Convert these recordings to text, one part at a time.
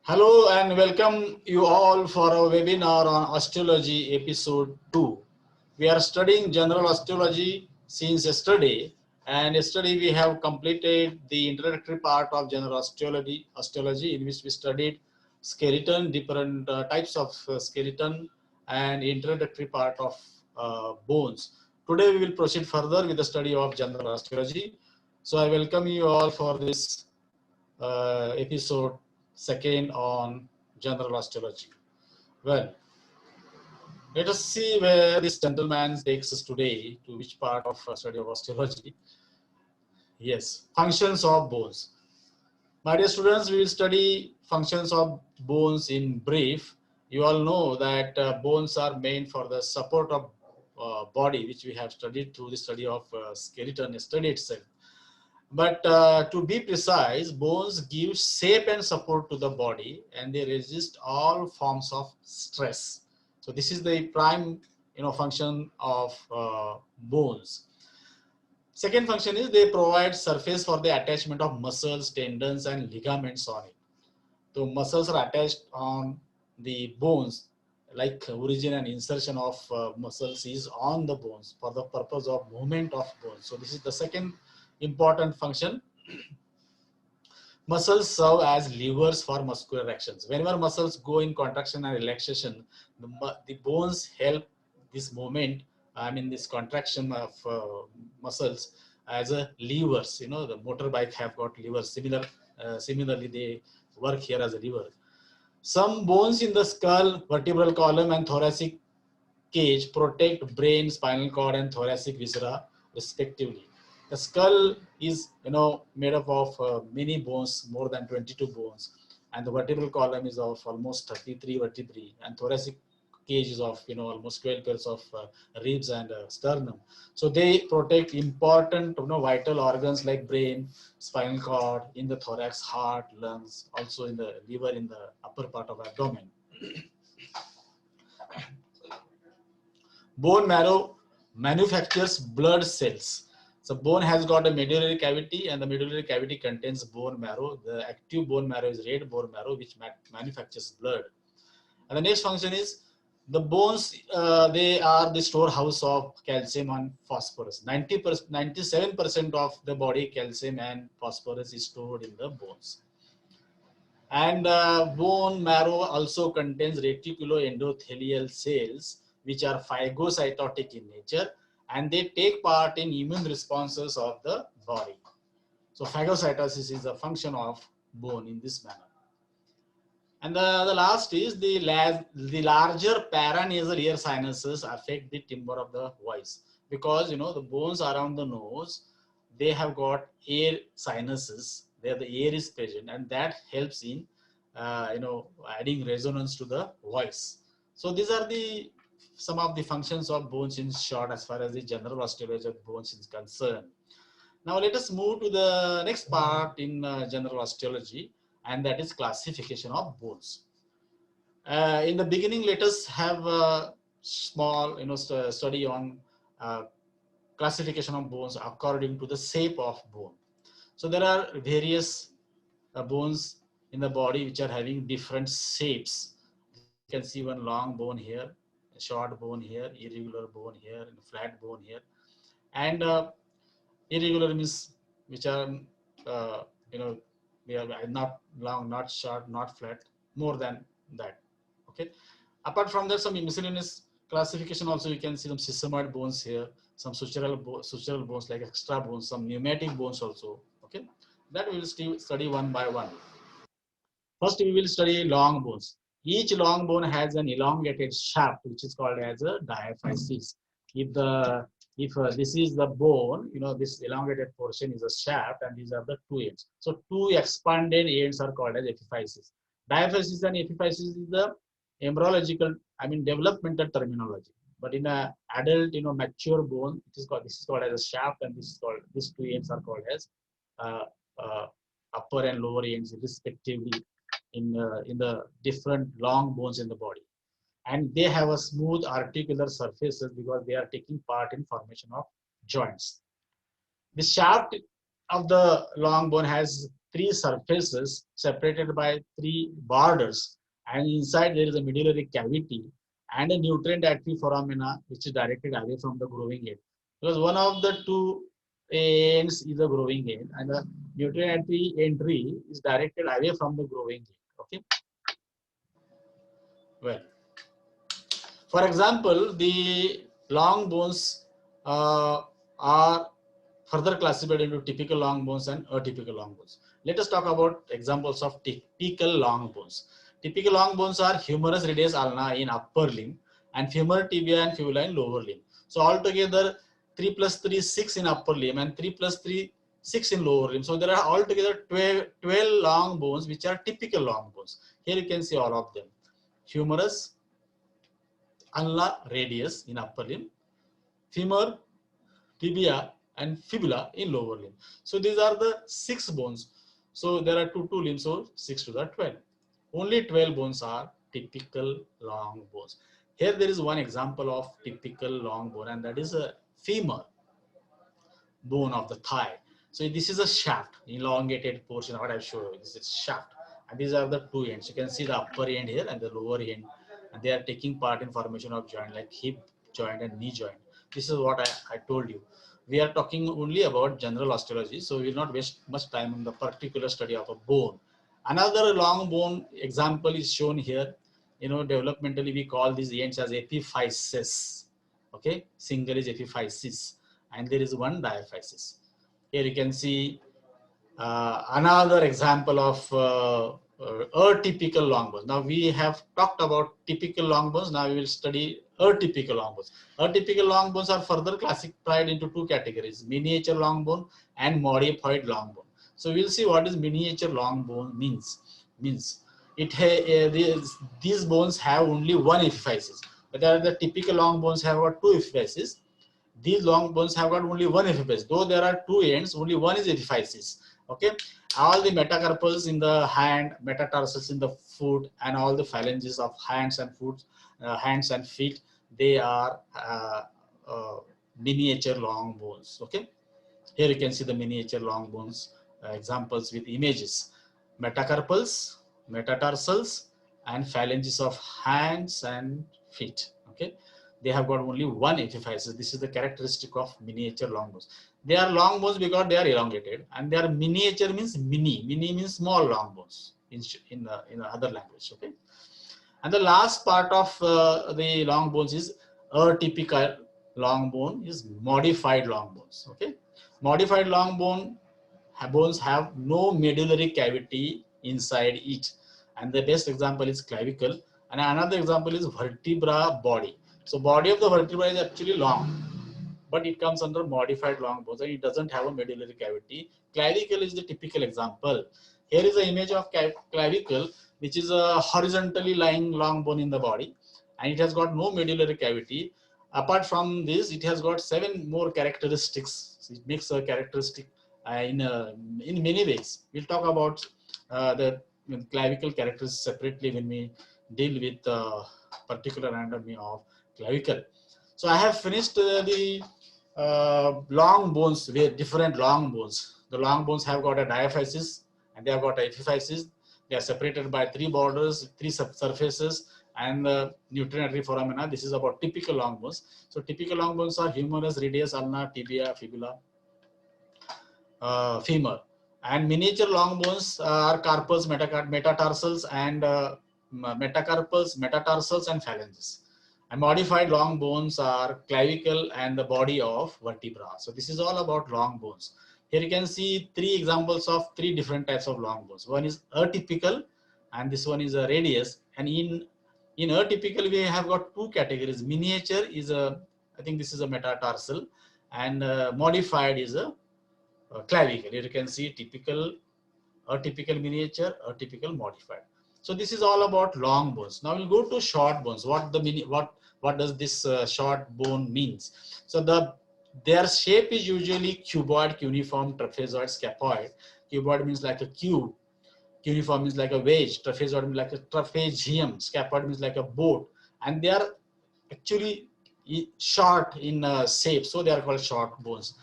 Hello and welcome you all for our webinar on osteology episode 2. We are studying general osteology since yesterday, and yesterday we have completed the introductory part of general osteology in which we studied skeleton, different types of skeleton, and introductory part of bones. Today we will proceed further with the study of general osteology. So I welcome you all for this episode second on general osteology. Well, let us see where this gentleman takes us today, to which part of study of osteology. Yes, functions of bones. My dear students, we will study functions of bones in brief. You all know that bones are main for the support of body, which we have studied through the study of skeleton yesterday itself. But to be precise, bones give shape and support to the body, and they resist all forms of stress. So this is the prime, function of bones. Second function is they provide surface for the attachment of muscles, tendons, and ligaments on it. So muscles are attached on the bones, like origin and insertion of muscles is on the bones for the purpose of movement of bones. So this is the second important function. Muscles serve as levers for muscular actions. Whenever muscles go in contraction and relaxation, the bones help this movement, this contraction of muscles as a levers. The motorbike have got levers. Similarly, they work here as a lever. Some bones in the skull, vertebral column, and thoracic cage protect brain, spinal cord, and thoracic viscera, respectively. The skull is, made up of many bones, more than 22 bones, and the vertebral column is of almost 33 vertebrae, and thoracic cage is of, almost 12 pairs of ribs and sternum. So they protect important, vital organs like brain, spinal cord, in the thorax, heart, lungs, also in the liver, in the upper part of abdomen. Bone marrow manufactures blood cells. So bone has got a medullary cavity, and the medullary cavity contains bone marrow. The active bone marrow is red bone marrow, which manufactures blood. And the next function is the bones. They are the storehouse of calcium and phosphorus. 97% of the body calcium and phosphorus is stored in the bones. And bone marrow also contains reticuloendothelial cells, which are phagocytotic in nature, and they take part in immune responses of the body. So phagocytosis is a function of bone in this manner. And the last is the larger paranasal ear sinuses affect the timbre of the voice, because the bones around the nose, they have got air sinuses where the air is present, and that helps in adding resonance to the voice. So these are some of the functions of bones in short, as far as the general osteology of bones is concerned. Now let us move to the next part in general osteology, and that is classification of bones. In the beginning, let us have a small study on classification of bones according to the shape of bone. So there are various bones in the body which are having different shapes. You can see one long bone here, a short bone here, irregular bone here, and flat bone here. And irregular means which are they are not long, not short, not flat, more than that. Okay. Apart from that, some miscellaneous classification also, you can see some sesamoid bones here, some sutural bones like extra bones, some pneumatic bones also. Okay, that we will study one by one. First, we will study long bones. Each long bone has an elongated shaft, which is called as a diaphysis. If this is the bone, this elongated portion is a shaft, and these are the two ends. So two expanded ends are called as epiphysis. Diaphysis and epiphysis is the embryological, developmental terminology. But in a adult, mature bone, this is called as a shaft, and these two ends are called as uh, uh, upper and lower ends, respectively, in the different long bones in the body. And they have a smooth articular surfaces because they are taking part in formation of joints. The shaft of the long bone has three surfaces separated by three borders, and inside there is a medullary cavity and a nutrient entry foramina which is directed away from the growing end. Because one of the two ends is a growing end, and the nutrient entry is directed away from the growing end. Okay. Well, for example, the long bones are further classified into typical long bones and atypical long bones. Let us talk about examples of typical long bones. Typical long bones are humerus radius ulna in upper limb and femur tibia and fibula in lower limb. So altogether 3 plus 3 is 6 in upper limb and 3 plus 3 6 in lower limb. So there are altogether 12 long bones which are typical long bones. Here you can see all of them. Humerus, ulna radius in upper limb, femur, tibia and fibula in lower limb. So these are the 6 bones. So there are two limbs, so 6 to the 12. Only 12 bones are typical long bones. Here there is one example of typical long bone, and that is a femur bone of the thigh. So this is a shaft, elongated portion of what I've shown you. This is shaft. And these are the two ends. You can see the upper end here and the lower end. And they are taking part in formation of joint like hip joint and knee joint. This is what I told you. We are talking only about general osteology, so we will not waste much time on the particular study of a bone. Another long bone example is shown here. You know, developmentally we call these ends as epiphysis. Okay, single is epiphysis, and there is one diaphysis. Here you can see another example of atypical long bones. Now we have talked about typical long bones. Now we will study atypical long bones. Atypical long bones are further classified into two categories: miniature long bone and modified long bone. So we'll see what is miniature long bone means. These bones have only one epiphysis. But the typical long bones have got two epiphyses. These long bones have got only one epiphysis. Though there are two ends, only one is epiphysis. Okay, all the metacarpals in the hand, metatarsals in the foot, and all the phalanges of hands and feet, they are miniature long bones. Okay, here you can see the miniature long bones examples with images: metacarpals, metatarsals, and phalanges of hands and feet. Okay, they have got only one epiphysis. This is the characteristic of miniature long bones. They are long bones because they are elongated, and they are miniature means mini. Mini means small long bones in other language. Okay, and the last part of the long bones is atypical long bone is modified long bones. Okay, modified long bones have no medullary cavity inside each, and the best example is clavicle, and another example is vertebra body. So body of the vertebra is actually long, but it comes under modified long bones and it doesn't have a medullary cavity. Clavicle is the typical example. Here is an image of clavicle, which is a horizontally lying long bone in the body, and it has got no medullary cavity. Apart from this, it has got 7 more characteristics. So it makes a characteristic in many ways. We'll talk about the clavicle characteristics separately when we deal with particular anatomy of clavicle. So I have finished the long bones, with different long bones. The long bones have got a diaphysis and they have got a epiphysis. They are separated by 3 borders, 3 surfaces, and nutrient foramina. This is about typical long bones. So typical long bones are humerus, radius, ulna, tibia, fibula, femur. And miniature long bones are carpals, metatarsals, and metacarpals, metatarsals, and phalanges. And modified long bones are clavicle and the body of vertebra. So this is all about long bones. Here you can see 3 examples of 3 different types of long bones. One is atypical, and this one is a radius. And in atypical, we have got 2 categories. Miniature is I think this is a metatarsal, and modified is a clavicle. Here you can see typical, atypical miniature, atypical modified. So this is all about long bones. Now we'll go to short bones. What does this short bone means? So their shape is usually cuboid, cuneiform, trapezoid, scaphoid. Cuboid means like a cube. Cuneiform means like a wedge. Trapezoid means like a trapezium. Scaphoid means like a boat. And they are actually short in shape, so they are called short bones.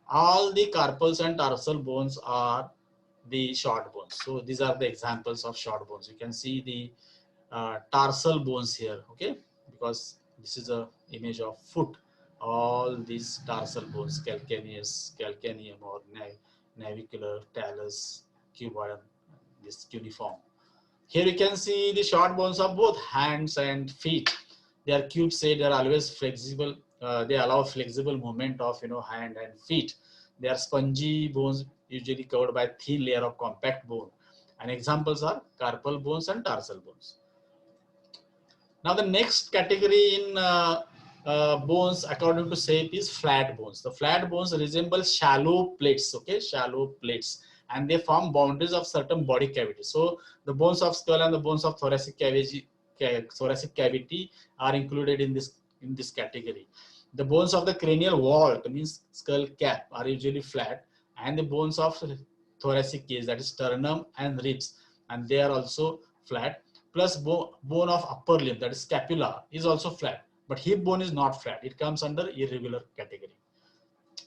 All the carpals and tarsal bones are the short bones. So these are the examples of short bones. You can see the tarsal bones here, okay, because this is a image of foot. All these tarsal bones, calcaneus, calcaneum, or navicular, talus, cuboid, this cuneiform. Here you can see the short bones of both hands and feet. They are cube shaped. They are always flexible. They allow flexible movement of hand and feet. They are spongy bones, usually covered by thin layer of compact bone. And examples are carpal bones and tarsal bones. Now the next category in bones according to shape is flat bones. The flat bones resemble shallow plates, okay, shallow plates, and they form boundaries of certain body cavities. So the bones of skull and the bones of thoracic cavity are included in this category. The bones of the cranial vault, means skull cap, are usually flat, and the bones of thoracic cage, that is sternum and ribs, and they are also flat. Plus bone of upper limb, that is scapula, is also flat, but hip bone is not flat. It comes under irregular category.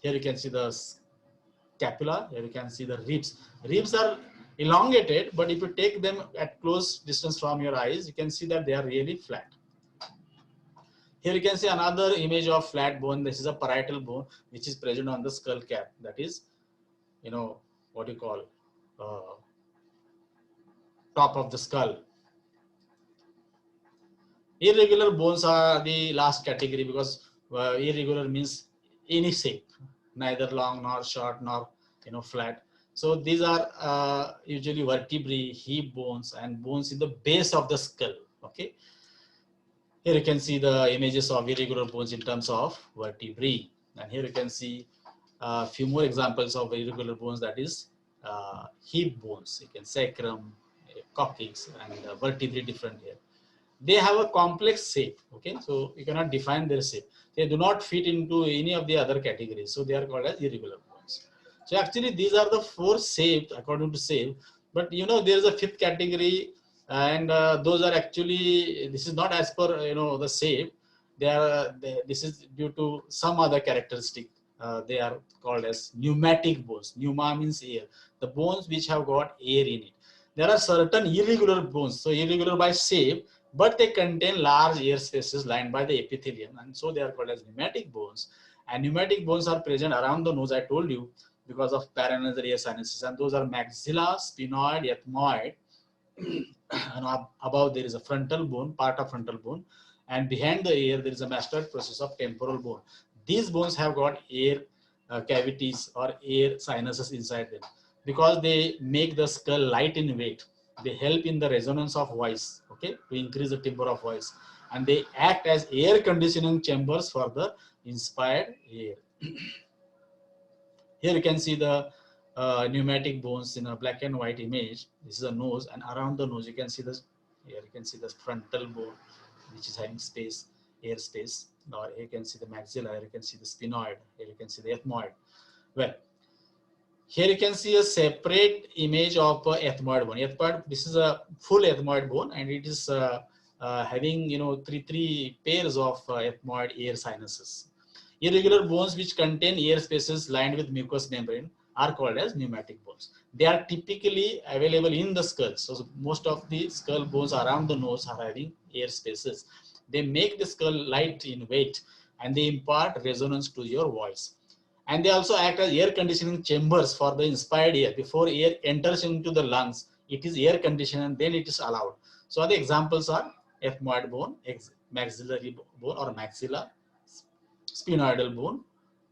Here you can see the scapula. Here you can see the ribs. Ribs are elongated, but if you take them at close distance from your eyes, you can see that they are really flat. Here you can see another image of flat bone. This is a parietal bone which is present on the skull cap. That is, what you call top of the skull. Irregular bones are the last category because irregular means any shape, neither long nor short nor flat. So these are usually vertebrae, hip bones, and bones in the base of the skull. Okay. Here you can see the images of irregular bones in terms of vertebrae, and here you can see a few more examples of irregular bones. That is hip bones. You can sacrum, coccyx, and vertebrae different here. They have a complex shape, okay, so you cannot define their shape. They do not fit into any of the other categories, so they are called as irregular bones. So actually these are the four shapes according to shape, but there is a fifth category, and those are actually, this is not as per the shape. This is due to some other characteristic. They are called as pneumatic bones. Pneuma means air, the bones which have got air in it. There are certain irregular bones, so irregular by shape, but they contain large air spaces lined by the epithelium, and so they are called as pneumatic bones. And pneumatic bones are present around the nose, I told you, because of paranasal air sinuses, and those are maxilla, sphenoid, ethmoid. And above there is a frontal bone, part of frontal bone, and behind the ear there is a mastoid process of temporal bone. These bones have got air cavities or air sinuses inside them because they make the skull light in weight. They help in the resonance of voice, okay, to increase the timbre of voice, and they act as air conditioning chambers for the inspired air. Here you can see the pneumatic bones in a black and white image. This is a nose, and around the nose you can see this. Here you can see the frontal bone, which is having space, air space. Now you can see the maxilla. Here you can see the sphenoid. Here you can see the ethmoid. Well, here you can see a separate image of ethmoid bone. Ethmoid, this is a full ethmoid bone, and it is having three pairs of ethmoid air sinuses. Irregular bones which contain air spaces lined with mucous membrane are called as pneumatic bones. They are typically available in the skull. So most of the skull bones around the nose are having air spaces. They make the skull light in weight, and they impart resonance to your voice. And they also act as air conditioning chambers for the inspired air. Before air enters into the lungs, it is air conditioned and then it is allowed. So the examples are ethmoid bone, maxillary bone or maxilla, sphenoidal bone,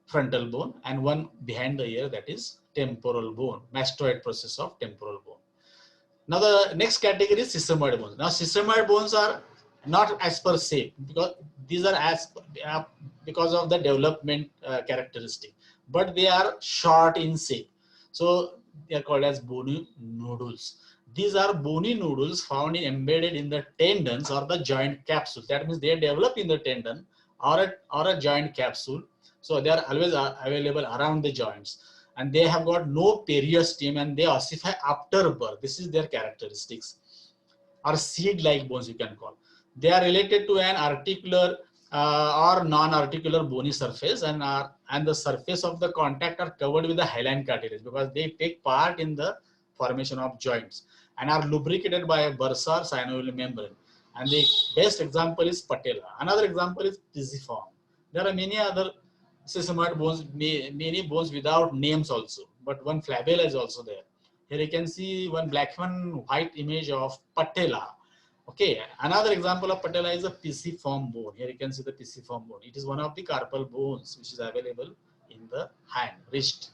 frontal bone, and one behind the ear, that is temporal bone, mastoid process of temporal bone. Now the next category is sesamoid bones. Now sesamoid bones are not as per shape because these are because of the development characteristic, but they are short in shape. So they are called as bony nodules. These are bony nodules found embedded in the tendons or the joint capsule. That means they develop in the tendon or a joint capsule. So they are always available around the joints, and they have got no periosteum, and they ossify after birth. This is their characteristics, or seed-like bones you can call. They are related to an articular or non-articular bony surface, and the surface of the contact are covered with the hyaline cartilage because they take part in the formation of joints and are lubricated by a bursar synovial membrane. And the best example is patella. Another example is pisiform. There are many other sesamoid bones, many bones without names also, but one flabella is also there. Here you can see one black and white image of patella. Okay, another example of patella is a pisiform bone. Here you can see the pisiform bone. It is one of the carpal bones which is available in the hand, wrist.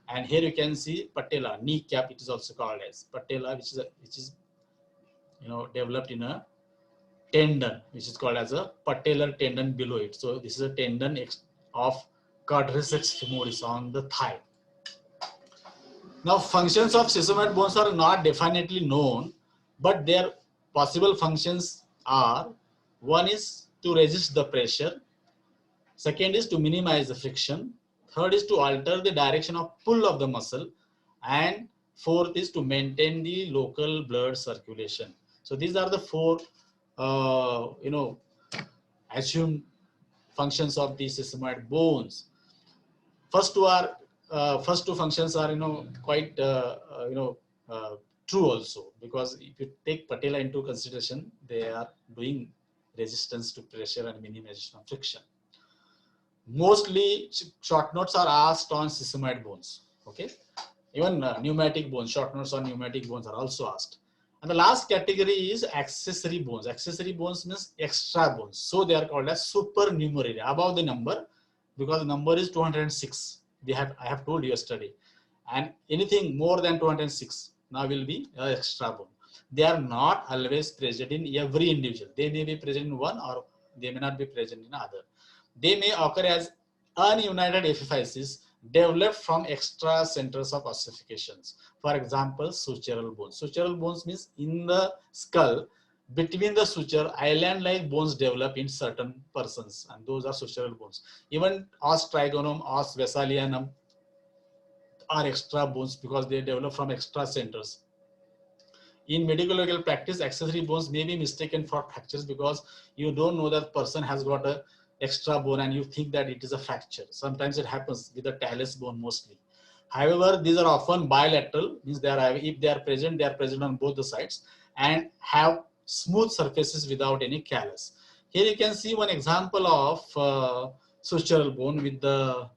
And here you can see patella, kneecap. It is also called as patella, which is developed in a tendon, which is called as a patellar tendon below it. So this is a tendon of quadriceps femoris on the thigh. Now, functions of sesamoid bones are not definitely known, but their possible functions are: one is to resist the pressure, second is to minimize the friction, third is to alter the direction of pull of the muscle, and fourth is to maintain the local blood circulation. So these are the four, assumed functions of the sesamoid bones. First two functions are quite true also, because if you take patella into consideration, they are doing resistance to pressure and minimization of friction. Mostly short notes are asked on sesamoid bones. Okay, even pneumatic bones, short notes on pneumatic bones are also asked. And the last category is accessory bones. Accessory bones means extra bones, so they are called as supernumerary, above the number, because the number is 206. I have told you yesterday, and anything more than 206 now will be extra bone. They are not always present in every individual. They may be present in one, or they may not be present in other. They may occur as ununited epiphyses developed from extra centers of ossifications. For example, sutural bones. Sutural bones means in the skull, between the suture, island-like bones develop in certain persons, and those are sutural bones. Even os trigonum, os vesalianum are extra bones because they develop from extra centers. In medical legal practice, accessory bones may be mistaken for fractures because you don't know that person has got a extra bone and you think that it is a fracture. Sometimes it happens with the talus bone mostly. However, these are often bilateral, means if they are present on both the sides and have smooth surfaces without any callus. Here you can see one example of sutural bone with the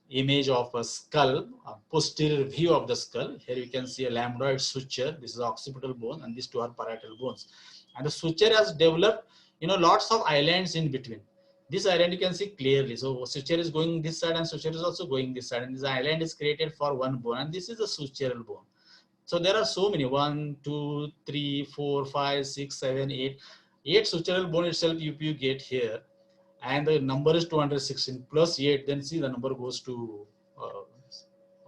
image of a skull, a posterior view of the skull. Here you can see a lambdoid suture. This is occipital bone, and these two are parietal bones. And the suture has developed, lots of islands in between. This island you can see clearly. So suture is going this side and suture is also going this side. And this island is created for one bone, and this is a sutural bone. So there are so many, 1, 2, 3, 4, 5, 6, 7, 8. 8 sutural bone itself you get here. And the number is 216 plus 8, then see the number goes to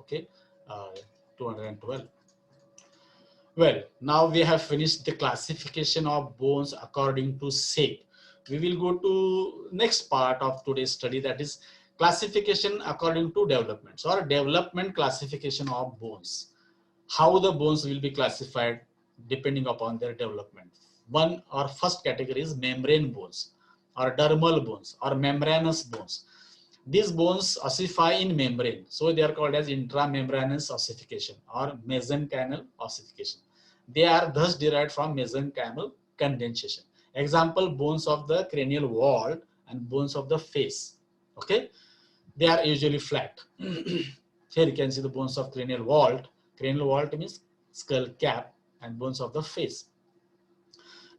212. Well, now we have finished the classification of bones according to shape. We will go to next part of today's study, that is classification according to developments, or development classification of bones. How the bones will be classified depending upon their development. One or first category is membrane bones, or dermal bones, or membranous bones. These bones ossify in membrane, so they are called as intramembranous ossification or mesenchymal ossification. They are thus derived from mesenchymal condensation. Example, bones of the cranial vault and bones of the face. Okay, they are usually flat. Here you can see the bones of cranial vault. Cranial vault means skull cap, and bones of the face.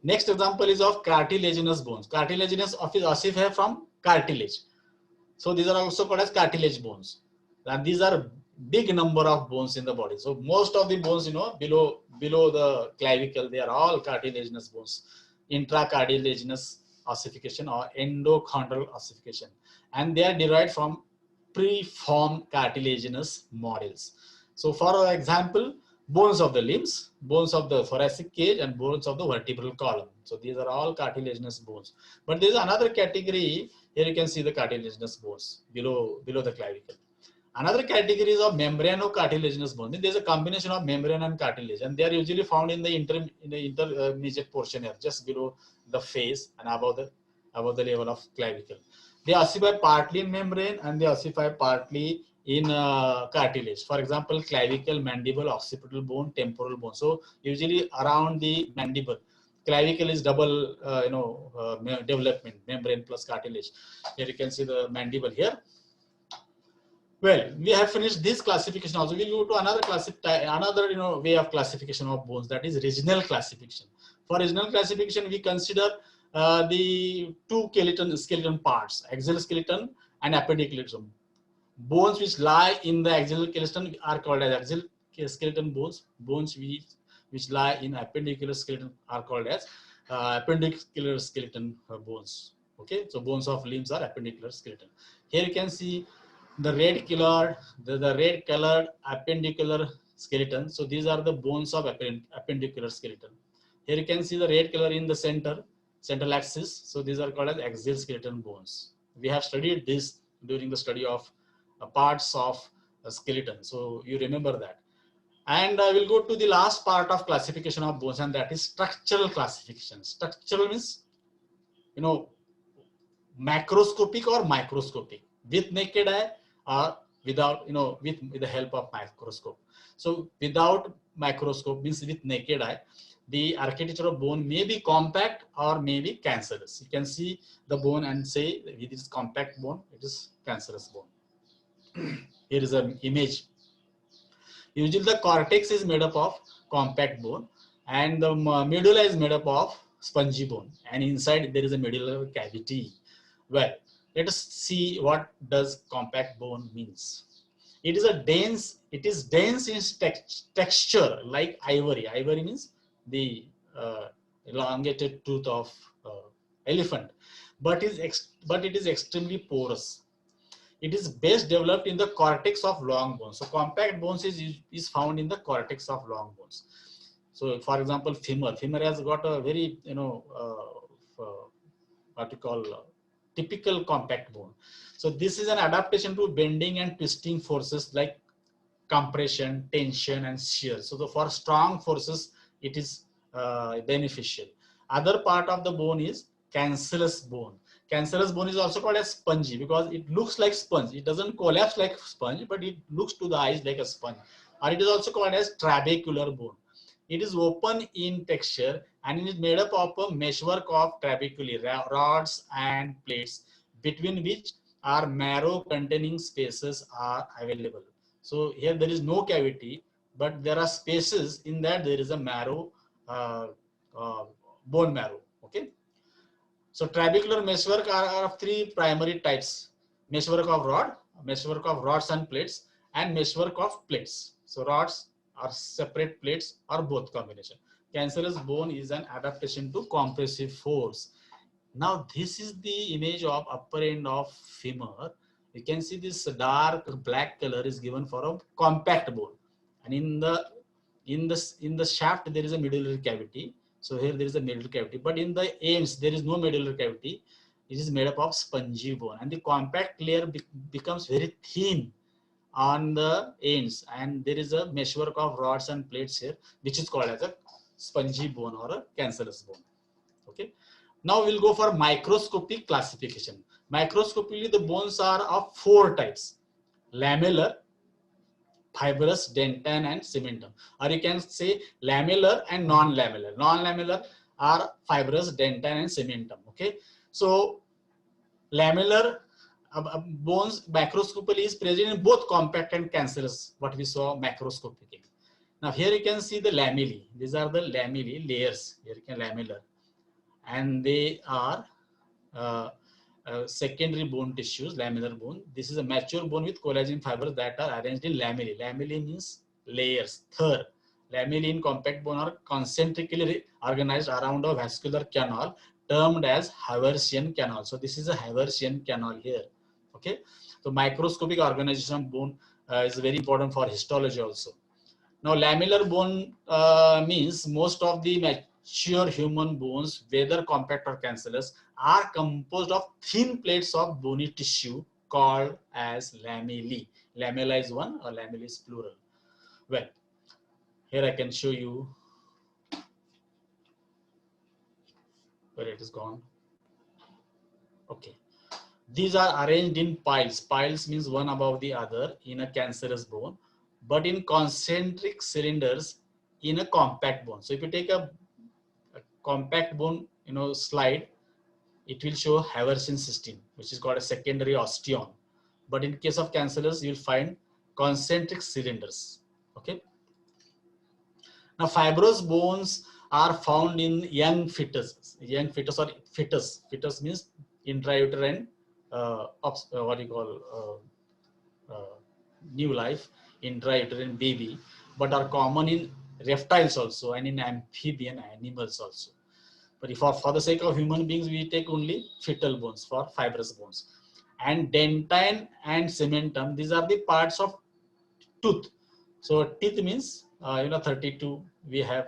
Next example is of cartilaginous bones. Cartilaginous ossify from cartilage. So these are also called as cartilage bones. And these are big number of bones in the body. So most of the bones, below the clavicle, they are all cartilaginous bones. Intracartilaginous ossification or endochondral ossification. And they are derived from preformed cartilaginous models. So for example, bones of the limbs, bones of the thoracic cage, and bones of the vertebral column. So these are all cartilaginous bones. But there is another category. Here you can see the cartilaginous bones below the clavicle. Another category is of membranocartilaginous bones. There is a combination of membrane and cartilage, and they are usually found in the intermediate portion here, just below the face and above the level of clavicle. They ossify partly in membrane and they ossify partly in cartilage. For example, clavicle, mandible, occipital bone, temporal bone. So usually around the mandible, clavicle is double, development, membrane plus cartilage. Here you can see the mandible here. Well, we have finished this classification. Also, we'll go to another way of classification of bones, that is regional classification. For regional classification, we consider the two skeleton parts, axial skeleton and appendicular skeleton. Bones which lie in the axial skeleton are called as axial skeleton bones. Bones which lie in appendicular skeleton are called as appendicular skeleton bones. Okay, so bones of limbs are appendicular skeleton. Here you can see the red colored appendicular skeleton. So these are the bones of appendicular skeleton. Here you can see the red color in the central axis. So these are called as axial skeleton bones. We have studied this during the study of parts of a skeleton. So you remember that. And I will go to the last part of classification of bones, and that is structural classification. Structural means, macroscopic or microscopic, with naked eye or without, with the help of microscope. So without microscope means with naked eye, the architecture of bone may be compact or may be cancerous. You can see the bone and say it is compact bone, it is cancerous bone. Here is an image. Usually the cortex is made up of compact bone and the medulla is made up of spongy bone, and inside there is a medullary cavity. Well, let us see what does compact bone means. It is dense in texture like ivory. Ivory means the elongated tooth of elephant, but it is extremely porous. It is best developed in the cortex of long bones. So compact bones is found in the cortex of long bones. So for example, femur has got a very, what you call typical compact bone. So this is an adaptation to bending and twisting forces like compression, tension, and shear. So for strong forces, it is beneficial. Other part of the bone is cancellous bone. Cancellous bone is also called as spongy because it looks like sponge. It doesn't collapse like sponge, but it looks to the eyes like a sponge. Or it is also called as trabecular bone. It is open in texture and it is made up of a meshwork of trabeculae, rods and plates, between which are marrow containing spaces are available. So here there is no cavity, but there are spaces in that there is a marrow, bone marrow. Okay. So trabecular meshwork are of three primary types: meshwork of rods and plates, and meshwork of plates. So rods are separate, plates or both combination. Cancellous bone is an adaptation to compressive force. Now this is the image of upper end of femur. You can see this dark black color is given for a compact bone, and in the shaft there is a medullary cavity. So here there is a medullary cavity, but in the ends there is no medullary cavity. It is made up of spongy bone, and the compact layer becomes very thin on the ends, and there is a meshwork of rods and plates here, which is called as a spongy bone or a cancellous bone. Okay. Now we'll go for microscopic classification. Microscopically, the bones are of four types: lamellar, fibrous, dentin, and cementum. Or you can say lamellar and non-lamellar. Non-lamellar are fibrous, dentin, and cementum. Okay. So lamellar bones macroscopically is present in both compact and cancellous, what we saw macroscopically. Now here you can see the lamellae. These are the lamellae layers. Here you can lamellar, and they are secondary bone tissues, lamellar bone. This is a mature bone with collagen fibers that are arranged in lamellae. Lamellae means layers. Third, lamellae in compact bone are concentrically organized around a vascular canal termed as Haversian canal. So this is a Haversian canal here. Okay. So microscopic organization of bone is very important for histology also. Now, lamellar bone means most of the mature human bones, whether compact or cancellous, are composed of thin plates of bony tissue called as lamellae. Lamella is one, or lamellae is plural. Well, here I can show you where it is gone. Okay. These are arranged in piles. Piles means one above the other in a cancerous bone, but in concentric cylinders in a compact bone. So if you take a compact bone, slide, it will show Haversian cystine, which is called a secondary osteon. But in case of cancellous, you will find concentric cylinders. Okay. Now, fibrous bones are found in young fetus. Young fetus or fetus. Fetus means intrauterine, what you call new life, intrauterine baby, but are common in reptiles also and in amphibian animals also. But if for the sake of human beings, we take only fetal bones for fibrous bones. And dentine and cementum, these are the parts of tooth. So teeth means 32. We have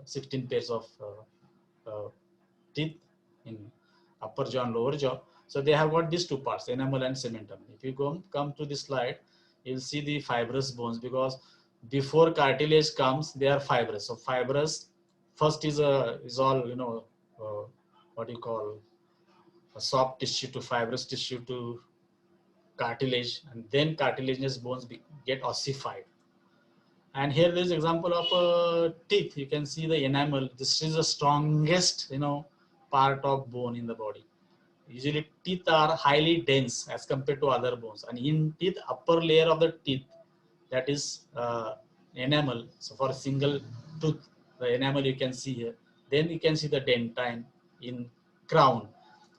16 pairs of teeth in upper jaw and lower jaw. So they have got these two parts, enamel and cementum. If you come to this slide, you'll see the fibrous bones, because before cartilage comes, they are fibrous. So fibrous first is all what you call a soft tissue to fibrous tissue to cartilage, and then cartilaginous bones get ossified. And here there is example of teeth. You can see the enamel. This is the strongest part of bone in the body. Usually teeth are highly dense as compared to other bones, and in teeth, upper layer of the teeth, that is enamel. So for a single tooth, the enamel you can see here. Then you can see the dentine in crown,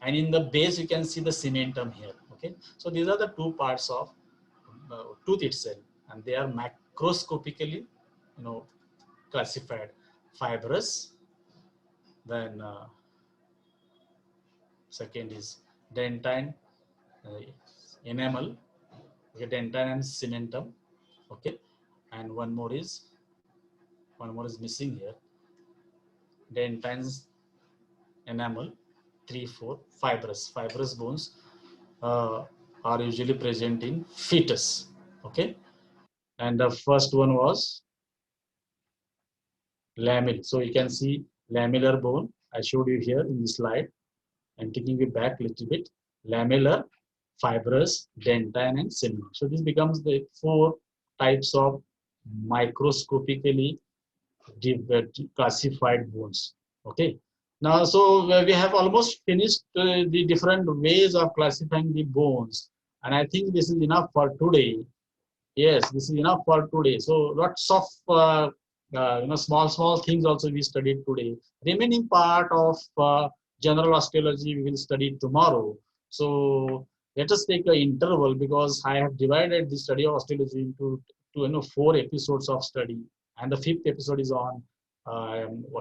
and in the base you can see the cementum here. Okay, so these are the two parts of tooth itself, and they are macroscopically, classified: fibrous, then second is dentine, uh, enamel, okay, dentine and cementum, okay, and one more is missing here: dentine, enamel, 3, 4, fibrous bones uh, are usually present in fetus, okay, and the first one was lamel. So you can see lamellar bone. I showed you here in the slide. And taking it back a little bit: lamellar, fibrous, dentine, and cementum. So this becomes the 4 types of microscopically classified bones. Okay. Now, so we have almost finished the different ways of classifying the bones, and I think this is enough for today. Yes, this is enough for today. So lots of small things also we studied today. Remaining part of general osteology we will study tomorrow. So let us take an interval, because I have divided the study of osteology into 4 episodes of study, and the 5th episode is on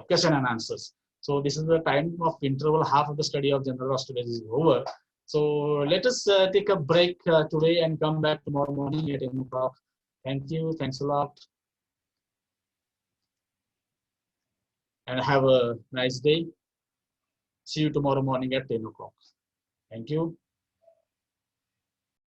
question and answers. So this is the time of interval. Half of the study of general osteology is over. So let us take a break today and come back tomorrow morning at 10 o'clock. Thank you. Thanks a lot. And have a nice day. See you tomorrow morning at 10 o'clock. Thank you.